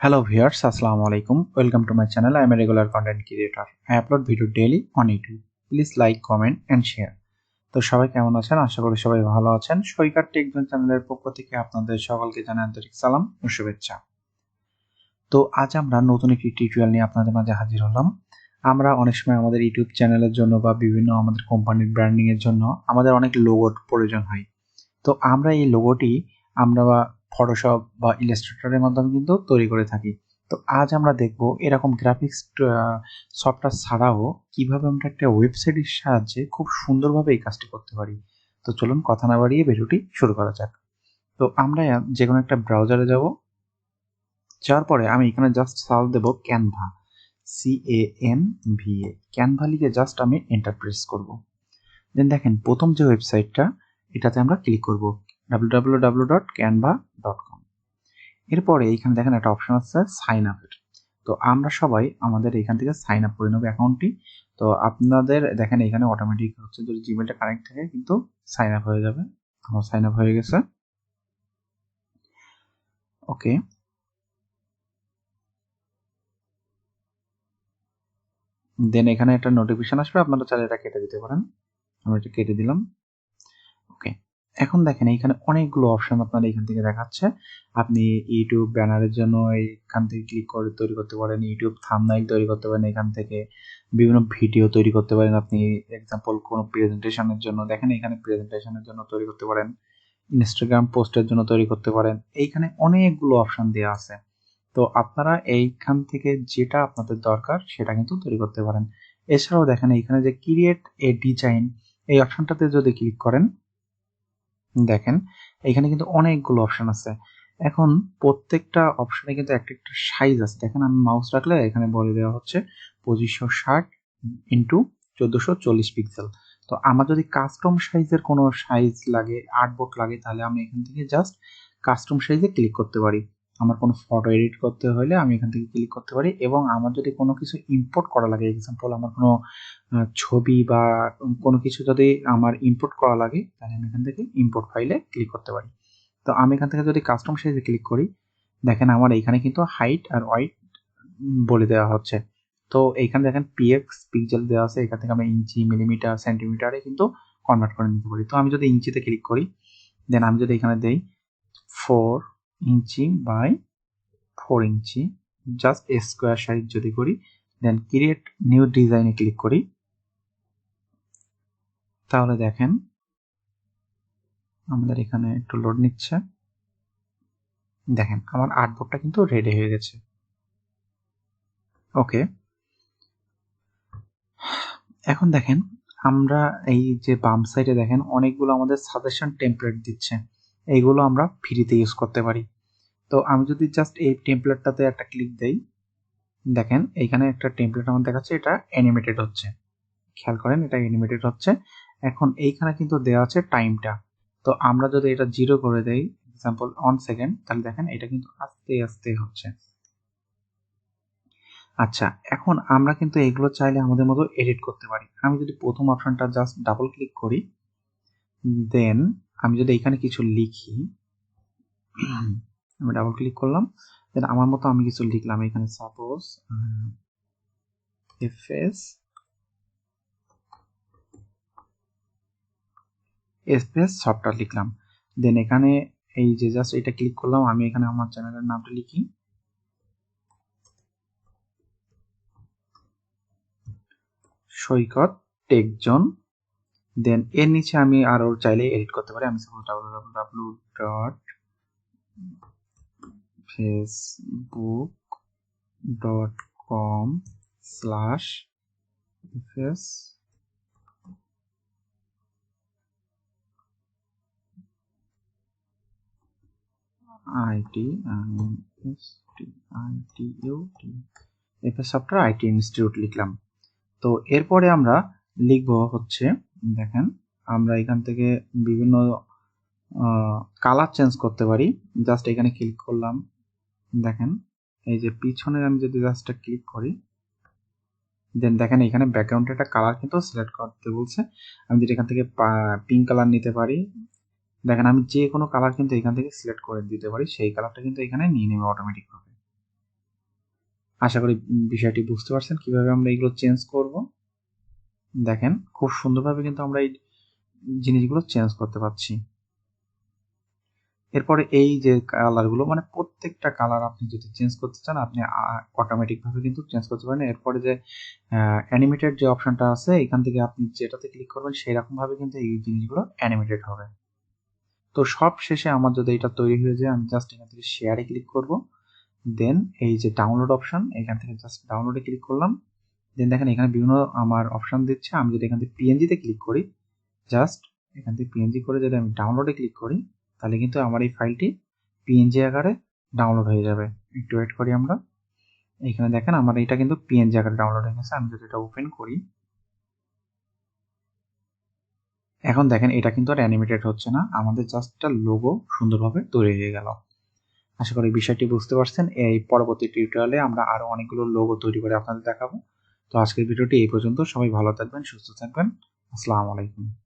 Hello viewers, Assalamu alaikum. Welcome to my channel. I am a regular content creator. I upload video daily on YouTube. Please like, comment and share. তো সবাই কেমন আছেন? আশা করি সবাই ভালো আছেন। সৈকত টেকজোন চ্যানেলের পক্ষ থেকে আপনাদের সকলকে জানাই আন্তরিক সালাম ও শুভেচ্ছা। তো আজ আমরা নতুন একটি টিউটোরিয়াল নিয়ে আপনাদের মাঝে হাজির হলাম। আমরা অনেক সময় আমাদের ইউটিউব চ্যানেলের জন্য বা বিভিন্ন আমাদের কোম্পানির ব্র্যান্ডিং এর জন্য আমাদের অনেক লোগোর প্রয়োজন হয়। তো আমরা এই লোগোটি আমরা ফটোশপ বা ইলাস্ট্রেটরের মাধ্যমে কিন্তু তৈরি করে থাকি। তো আজ আমরা দেখব এরকম গ্রাফিক্স সফটওয়্যার ছাড়াও কিভাবে আমরা একটা ওয়েবসাইটের সাহায্যে খুব সুন্দরভাবে এই কাজটি করতে পারি। তো চলুন কথা না বাড়িয়ে ভিডিওটি শুরু করা যাক। তো আমরা যে কোনো একটা ব্রাউজারে যাব, যাওয়ার পরে আমি এখানে জাস্ট সার্চ দেব ক্যানভা, CANVA, ক্যানভা লিখে জাস্ট আমি এন্টার প্রেস করব। দেন দেখেন প্রথম যে ওয়েবসাইটটা এটাতে আমরা ক্লিক করব www.canva.com। এরপরে এইখানে দেখেন একটা অপশন আছে সাইন আপের। তো আমরা সবাই আমাদের এখান থেকে সাইন আপ করে নেব অ্যাকাউন্টটি। তো আপনাদের দেখেন এখানে অটোমেটিক হচ্ছে যদি জিমেলটা কানেক্ট থাকে কিন্তু সাইন আপ হয়ে যাবে। আমার সাইন আপ হয়ে গেছে। ওকে, দেন এখানে একটা নোটিফিকেশন আসবে, আপনারা চাইলে এটা কেটে দিতে পারেন। আমি এটা কেটে দিলাম। ওকে, এখন দেখেন এইখানে অনেকগুলো অপশন আপনার এখান থেকে দেখাচ্ছে। আপনি ইউটিউব ব্যানারের জন্য এখান থেকে ক্লিক করে তৈরি করতে পারেন, ইউটিউব থাম্বনেইল তৈরি করতে পারেন, এখান থেকে বিভিন্ন ভিডিও তৈরি করতে পারেন। আপনি এক্সাম্পল কোনো প্রেজেন্টেশনের জন্য দেখেন এখানে প্রেজেন্টেশনের জন্য তৈরি করতে পারেন, ইনস্টাগ্রাম পোস্টের জন্য তৈরি করতে পারেন। এইখানে অনেকগুলো অপশন দেওয়া আছে। তো আপনারা এইখান থেকে যেটা আপনাদের দরকার সেটা কিন্তু তৈরি করতে পারেন। এছাড়াও দেখেন এইখানে যে ক্রিয়েট এ ডিজাইন এই অপশনটাতে যদি ক্লিক করেন, দেখেন এখানে কিন্তু অনেকগুলো অপশন আছে। এখন প্রত্যেকটা অপশনে কিন্তু একটা একটা সাইজ আছে। দেখেন আমি মাউস রাখলে এখানে বলে দেওয়া হচ্ছে 2560 ইন্টু 1440 পিক্সেল। তো আমার যদি কাস্টম সাইজের কোনো সাইজ লাগে, আর্টবোর্ড লাগে, তাহলে আমি এখান থেকে জাস্ট কাস্টম সাইজে ক্লিক করতে পারি। আমার কোনো ফটো এডিট করতে হলে আমি এখান থেকে ক্লিক করতে পারি, এবং আমার যদি কোনো কিছু ইম্পোর্ট করা লাগে, এক্সাম্পল আমার কোনো ছবি বা কোনো কিছু যদি আমার ইম্পোর্ট করা লাগে, তাহলে আমি এখান থেকে ইম্পোর্ট ফাইলে ক্লিক করতে পারি। তো আমি এখান থেকে যদি কাস্টম সাইজে ক্লিক করি, দেখেন আমার এইখানে কিন্তু হাইট আর ওয়াইড বলে দেওয়া হচ্ছে। তো এইখানে দেখেন পিএক্স পিক্সেল দেওয়া আছে, এখান থেকে আমরা ইঞ্চি, মিলিমিটার, সেন্টিমিটারে কিন্তু কনভার্ট করে নিতে পারি। তো আমি যদি ইঞ্চিতে ক্লিক করি, দেন আমি যদি এখানে দেই 4 inch by 4 inch, just square size যদি করি, দেন ক্রিয়েট নিউ ডিজাইনে ক্লিক করি, তাহলে দেখেন আমাদের এখানে একটু লোড নিচ্ছে। দেখেন আমার আর্টবোর্ডটা কিন্তু রেডি হয়ে গেছে। ওকে, এখন দেখেন আমরা এই যে বাম সাইডে দেখেন অনেকগুলো আমাদের সাজেশন টেমপ্লেট দিচ্ছে, এইগুলো আমরা ফ্রিতে ইউজ করতে পারি। তো আমি যদি জাস্ট এই টেমপ্লেটটাতে একটা ক্লিক দেই, দেখেন এইখানে একটা টেমপ্লেট আমার দেখাচ্ছে, এটা অ্যানিমেটেড হচ্ছে। খেয়াল করেন এটা অ্যানিমেটেড হচ্ছে। এখন এইখানে কিন্তু দেওয়া আছে টাইমটা। তো আমরা যদি এটা 0 করে দেই, এক্সাম্পল 1 সেকেন্ড, তাহলে দেখেন এটা কিন্তু আস্তে আস্তে হচ্ছে। আচ্ছা, এখন আমরা কিন্তু এগুলো চাইলে আমাদের মতো এডিট করতে পারি। আমি যদি প্রথম অপশনটা জাস্ট ডাবল ক্লিক করি, দেন আমি যদি এখানে কিছু লিখি, আমি ডাবল ক্লিক করলাম, দেন আমার মতো আমি কিছু লিখলাম এখানে, সাপোজ এফএস স্পেস সফটওয়্যার লিখলাম। দেন এখানে এই যে জাস্ট এটা ক্লিক করলাম, আমি এখানে আমার চ্যানেলের নামটা লিখি, সৈকত টেকজোন। দেন এর নিচে আমি আরো চাইলে এডিট করতে পারি। আমি suppose www.facebook.com/fs software IT institute লিখলাম। তো এরপরে আমরা লিখবো হচ্ছে, দেখেন আমরা এখান থেকে বিভিন্ন কালার চেঞ্জ করতে পারি। জাস্ট এখানে ক্লিক করলাম, দেখেন এই যে পিছনের আমি যদি জাস্ট ক্লিক করি, দেন দেখেন এখানে ব্যাকগ্রাউন্ডে একটা কালার কিন্তু সিলেক্ট করতে বলছে। আমি যদি এখান থেকে পিঙ্ক কালার নিতে পারি, দেখেন আমি যে কোনো কালার কিন্তু এখান থেকে সিলেক্ট করে দিতে পারি, সেই কালারটা কিন্তু এখানে নিয়ে নেবে অটোমেটিক ভাবে। আশা করি বিষয়টি বুঝতে পারছেন কিভাবে আমরা এগুলো চেঞ্জ করব। দেখেন খুব সুন্দরভাবে কিন্তু আমরা এই জিনিসগুলো চেঞ্জ করতে পারছি। এরপরে এই যে কালারগুলো মানে প্রত্যেকটা কালার আপনি যদি চেঞ্জ করতে চান আপনি অটোমেটিকভাবে কিন্তু চেঞ্জ করতে পারেন। এরপরে যে অ্যানিমেটেড যে অপশনটা আছে এখান থেকে আপনি যেটাতে ক্লিক করবেন সেই রকমভাবে কিন্তু এই জিনিসগুলো অ্যানিমেটেড হবে। তো সব শেষে আমার যদি এটা তৈরি হয়ে যায় আমি জাস্ট এখান থেকে শেয়ারে ক্লিক করব। দেন এই যে ডাউনলোড অপশন এখান থেকে জাস্ট ডাউনলোডে ক্লিক করলাম। দেন দেখেন এখানে বিভিন্ন আমার অপশন দিচ্ছে। আমি যদি এখান থেকে পিএনজিতে ক্লিক করি, জাস্ট এখান থেকে পিএনজি করে যদি আমি ডাউনলোডে ক্লিক করি তাহলে কিন্তু আমার এই ফাইলটি পিএনজি আকারে ডাউনলোড হয়ে যাবে। একটু ওয়েট করি আমরা। এখানে দেখেন আমার এটা কিন্তু পিএনজি আকারে ডাউনলোড হয়ে গেছে। আমি যদি এটা ওপেন করি, এখন দেখেন এটা কিন্তু আর অ্যানিমেটেড হচ্ছে না, আমাদের জাস্ট একটা লোগো সুন্দরভাবে তৈরি হয়ে গেল। আশা করি বিষয়টি বুঝতে পারছেন। এই পরবর্তী টিউটোরিয়ালে আমরা আরো অনেকগুলো লোগো তৈরি করে আপনাদের দেখাবো। তো আজকের ভিডিওটি এই পর্যন্ত। সবাই ভালো থাকবেন, সুস্থ থাকবেন। আসসালামু আলাইকুম।